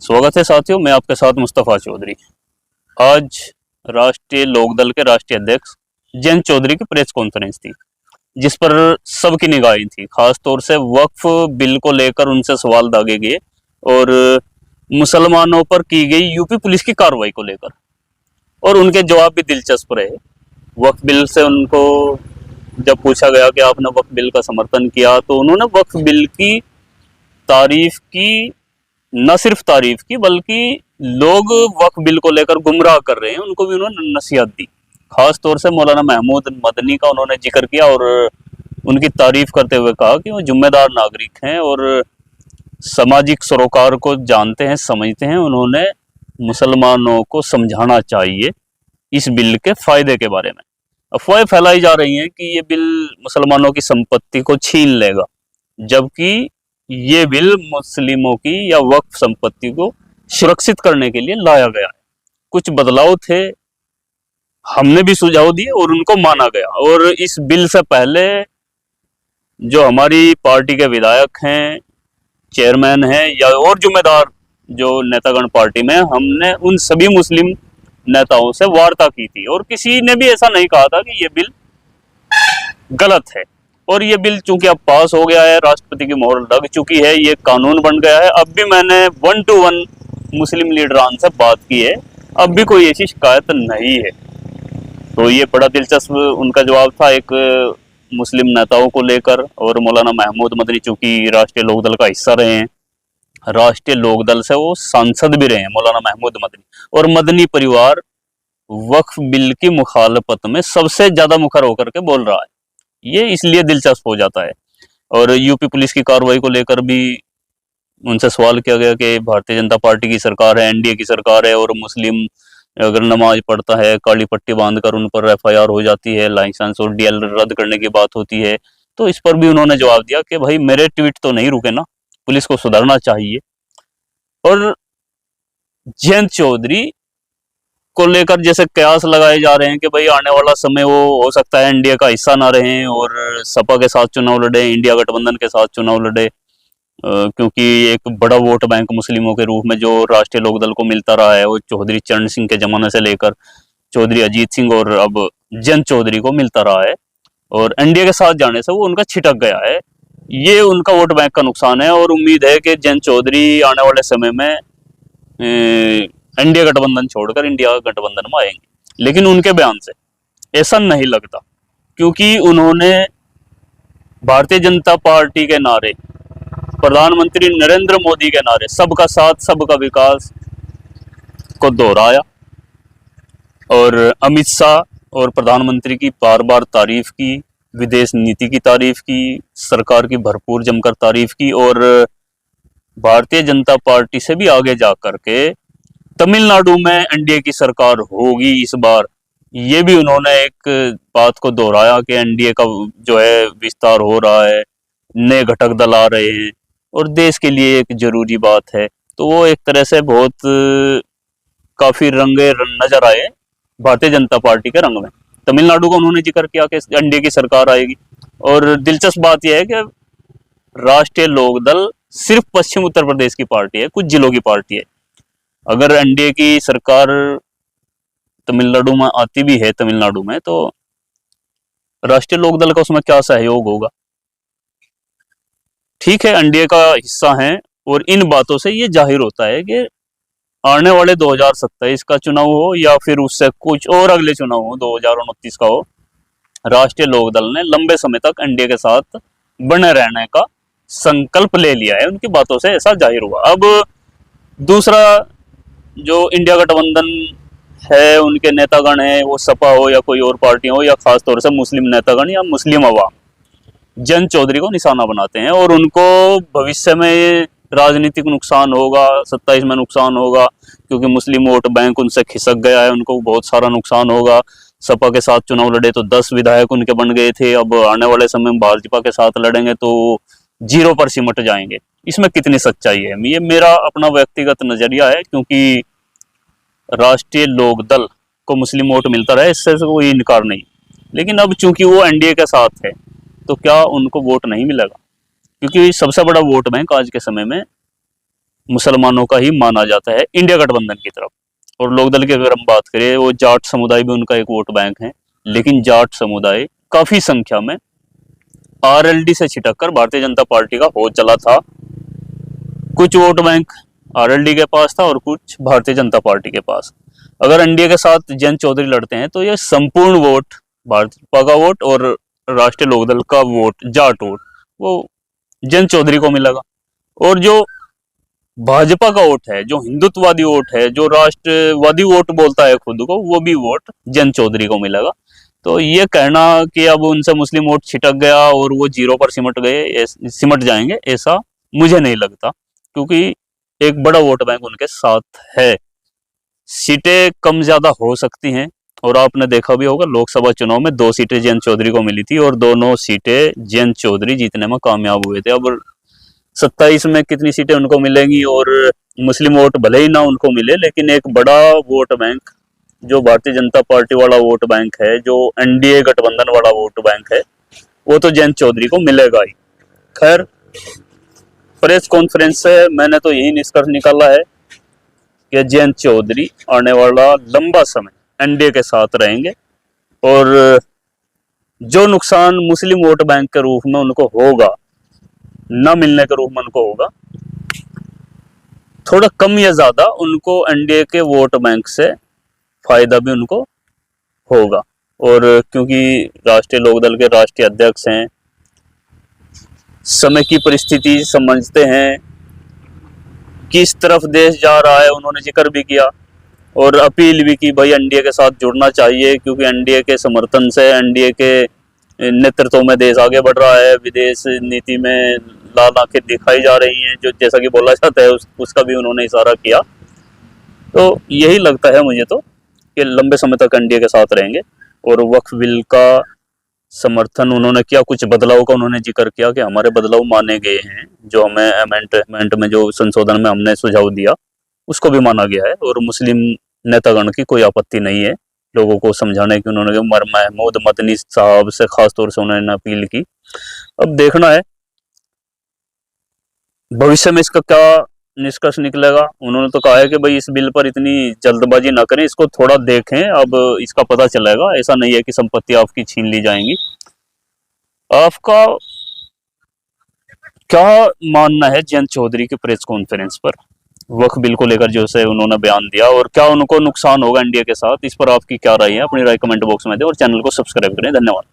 स्वागत है साथियों, मैं आपके साथ मुस्तफ़ा चौधरी। आज राष्ट्रीय लोकदल के राष्ट्रीय अध्यक्ष जयंत चौधरी की प्रेस कॉन्फ्रेंस थी, जिस पर सबकी निगाहें थी। खास तौर से वक्फ बिल को लेकर उनसे सवाल दागे गए और मुसलमानों पर की गई यूपी पुलिस की कार्रवाई को लेकर, और उनके जवाब भी दिलचस्प रहे। वक्फ बिल से उनको जब पूछा गया कि आपने वक्फ बिल का समर्थन किया, तो उन्होंने वक्फ बिल की तारीफ की, न सिर्फ तारीफ की बल्कि लोग वक्फ बिल को लेकर गुमराह कर रहे हैं उनको भी उन्होंने नसीहत दी। खास तौर से मौलाना महमूद मदनी का उन्होंने जिक्र किया और उनकी तारीफ करते हुए कहा कि वो जिम्मेदार नागरिक हैं और सामाजिक सरोकार को जानते हैं, समझते हैं। उन्होंने मुसलमानों को समझाना चाहिए इस बिल के फायदे के बारे में। अफवाहें फैलाई जा रही हैं कि ये बिल मुसलमानों की संपत्ति को छीन लेगा, जबकि ये बिल मुस्लिमों की या वक्फ संपत्ति को सुरक्षित करने के लिए लाया गया है। कुछ बदलाव थे, हमने भी सुझाव दिए और उनको माना गया। और इस बिल से पहले जो हमारी पार्टी के विधायक हैं, चेयरमैन हैं या और जिम्मेदार जो नेतागण पार्टी में, हमने उन सभी मुस्लिम नेताओं से वार्ता की थी और किसी ने भी ऐसा नहीं कहा था कि ये बिल गलत है। और ये बिल चूंकि अब पास हो गया है, राष्ट्रपति की मोहर लग चुकी है, ये कानून बन गया है। अब भी मैंने 1 to 1 मुस्लिम लीडरान से बात की है, अब भी कोई ऐसी शिकायत नहीं है। तो ये बड़ा दिलचस्प उनका जवाब था एक मुस्लिम नेताओं को लेकर। और मौलाना महमूद मदनी चूंकि राष्ट्रीय लोकदल का हिस्सा रहे हैं, राष्ट्रीय लोकदल से वो सांसद भी रहे हैं मौलाना महमूद मदनी, और मदनी परिवार वक्फ बिल की मुखालफत में सबसे ज्यादा मुखर होकर के बोल रहा है। ये इसलिए दिलचस्प हो जाता है। और यूपी पुलिस की कार्रवाई को लेकर भी उनसे सवाल किया गया कि भारतीय जनता पार्टी की सरकार है, एनडीए की सरकार है, और मुस्लिम अगर नमाज पढ़ता है काली पट्टी बांधकर उन पर एफआईआर हो जाती है, लाइसेंस और डीएल रद्द करने की बात होती है। तो इस पर भी उन्होंने जवाब दिया कि भाई मेरे ट्वीट तो नहीं रुके ना, पुलिस को सुधरना चाहिए। और जयंत चौधरी को लेकर जैसे कयास लगाए जा रहे हैं कि भाई आने वाला समय वो हो सकता है एनडीए का हिस्सा ना रहे और सपा के साथ चुनाव लड़े, इंडिया गठबंधन के साथ चुनाव लड़े, क्योंकि एक बड़ा वोट बैंक मुस्लिमों के रूप में जो राष्ट्रीय लोकदल को मिलता रहा है, वो चौधरी चरण सिंह के जमाने से लेकर चौधरी अजीत सिंह और अब जयंत चौधरी को मिलता रहा है। और एनडीए के साथ जाने से वो उनका छिटक गया है। ये उनका वोट बैंक का नुकसान है और उम्मीद है कि जयंत चौधरी आने वाले समय में एनडीए गठबंधन छोड़कर इंडिया गठबंधन में आएंगे। लेकिन उनके बयान से ऐसा नहीं लगता, क्योंकि उन्होंने भारतीय जनता पार्टी के नारे, प्रधानमंत्री नरेंद्र मोदी के नारे सबका साथ सबका विकास को दोहराया और अमित शाह और प्रधानमंत्री की बार बार तारीफ की, विदेश नीति की तारीफ की, सरकार की भरपूर जमकर तारीफ की। और भारतीय जनता पार्टी से भी आगे जा करके तमिलनाडु में एनडीए की सरकार होगी इस बार, ये भी उन्होंने एक बात को दोहराया कि एनडीए का जो है विस्तार हो रहा है, नए घटक दल आ रहे हैं और देश के लिए एक जरूरी बात है। तो वो एक तरह से बहुत काफी रंगे नजर आए भारतीय जनता पार्टी के रंग में। तमिलनाडु का उन्होंने जिक्र किया कि एनडीए की सरकार आएगी। और दिलचस्प बात यह है कि राष्ट्रीय लोकदल सिर्फ पश्चिम उत्तर प्रदेश की पार्टी है, कुछ जिलों की पार्टी है। अगर एनडीए की सरकार तमिलनाडु में आती भी है, तमिलनाडु में, तो राष्ट्रीय लोकदल का उसमें क्या सहयोग होगा? ठीक है, एनडीए का हिस्सा है और इन बातों से ये जाहिर होता है कि आने वाले 2027 का चुनाव हो या फिर उससे कुछ और अगले चुनाव हो, 2029 का हो, राष्ट्रीय लोकदल ने लंबे समय तक एनडीए के साथ बने रहने का संकल्प ले लिया है। उनकी बातों से ऐसा जाहिर हुआ। अब दूसरा जो इंडिया गठबंधन है, उनके नेतागण हैं, वो सपा हो या कोई और पार्टी हो, या खासतौर से मुस्लिम नेतागण या मुस्लिम अवाम जयंत चौधरी को निशाना बनाते हैं और उनको भविष्य में राजनीतिक नुकसान होगा, 27 में नुकसान होगा, क्योंकि मुस्लिम वोट बैंक उनसे खिसक गया है, उनको बहुत सारा नुकसान होगा। सपा के साथ चुनाव लड़े तो 10 विधायक उनके बन गए थे, अब आने वाले समय में भाजपा के साथ लड़ेंगे तो 0 पर सिमट जाएंगे। इसमें कितनी सच्चाई है, ये मेरा अपना व्यक्तिगत नजरिया है, क्योंकि राष्ट्रीय लोकदल को मुस्लिम वोट मिलता रहा है, इससे कोई इनकार नहीं। लेकिन अब चूंकि वो एनडीए के साथ है तो क्या उनको वोट नहीं मिलेगा? क्योंकि सबसे बड़ा वोट बैंक आज के समय में मुसलमानों का ही माना जाता है इंडिया गठबंधन की तरफ। और लोकदल की अगर हम बात करें, वो जाट समुदाय भी उनका एक वोट बैंक है, लेकिन जाट समुदाय काफी संख्या में आरएलडी से छिटक कर भारतीय जनता पार्टी का हो चला था। कुछ वोट बैंक आरएलडी के पास था और कुछ भारतीय जनता पार्टी के पास। अगर एनडीए के साथ जयंत चौधरी लड़ते हैं तो ये संपूर्ण वोट भाजपा का वोट और राष्ट्रीय लोकदल का वोट, जाट वोट, वो जयंत चौधरी को मिलेगा। और जो भाजपा का वोट है, जो हिंदुत्ववादी वोट है, जो राष्ट्रवादी वोट बोलता है खुद को, वो भी वोट जयंत चौधरी को मिलेगा। तो ये कहना कि अब उनसे मुस्लिम वोट छिटक गया और वो जीरो पर सिमट जाएंगे, ऐसा मुझे नहीं लगता, क्योंकि एक बड़ा वोट बैंक उनके साथ है। सीटें कम ज्यादा हो सकती हैं, और आपने देखा भी होगा लोकसभा चुनाव में 2 सीटें जयंत चौधरी को मिली थी और दोनों सीटें जयंत चौधरी जीतने में कामयाब हुए थे। अब 27 में कितनी सीटें उनको मिलेंगी, और मुस्लिम वोट भले ही ना उनको मिले, लेकिन एक बड़ा वोट बैंक जो भारतीय जनता पार्टी वाला वोट बैंक है, जो एनडीए गठबंधन वाला वोट बैंक है, वो तो जयंत चौधरी को मिलेगा ही। खैर, प्रेस कॉन्फ्रेंस से मैंने तो यही निष्कर्ष निकाला है कि जयंत चौधरी आने वाला लंबा समय एनडीए के साथ रहेंगे, और जो नुकसान मुस्लिम वोट बैंक के रूप में उनको होगा, न मिलने के रूप में उनको होगा, थोड़ा कम या ज्यादा उनको एनडीए के वोट बैंक से फायदा भी उनको होगा। और क्योंकि राष्ट्रीय लोकदल के राष्ट्रीय अध्यक्ष हैं, समय की परिस्थिति समझते हैं, किस तरफ देश जा रहा है, उन्होंने जिक्र भी किया और अपील भी की, भाई एनडीए के साथ जुड़ना चाहिए, क्योंकि एनडीए के समर्थन से, एनडीए के नेतृत्व में देश आगे बढ़ रहा है। विदेश नीति में लाल आंखें दिखाई जा रही हैं, जो जैसा कि बोला जाता है, उसका भी उन्होंने इशारा किया। तो यही लगता है मुझे तो कि लंबे समय तक एनडीए के साथ रहेंगे। और वक्फ बिल का समर्थन उन्होंने किया, कुछ बदलाव का उन्होंने जिक्र किया कि हमारे बदलाव माने गए हैं, जो हमें अमेंडमेंट में, जो संशोधन में हमने सुझाव दिया, उसको भी माना गया है। और मुस्लिम नेतागण की कोई आपत्ति नहीं है लोगों को समझाने की। उन्होंने उमर महमूद मदनी साहब से खास तौर से उन्होंने अपील की। अब देखना है भविष्य में इसका क्या निष्कर्ष निकलेगा। उन्होंने तो कहा है कि भाई इस बिल पर इतनी जल्दबाजी ना करें, इसको थोड़ा देखें, अब इसका पता चलेगा। ऐसा नहीं है कि संपत्ति आपकी छीन ली जाएंगी। आपका क्या मानना है जयंत चौधरी की प्रेस कॉन्फ्रेंस पर वक्फ बिल को लेकर जो से उन्होंने बयान दिया, और क्या उनको नुकसान होगा एनडीए के साथ? इस पर आपकी क्या राय है? अपनी राय कमेंट बॉक्स में दें और चैनल को सब्सक्राइब करें। धन्यवाद।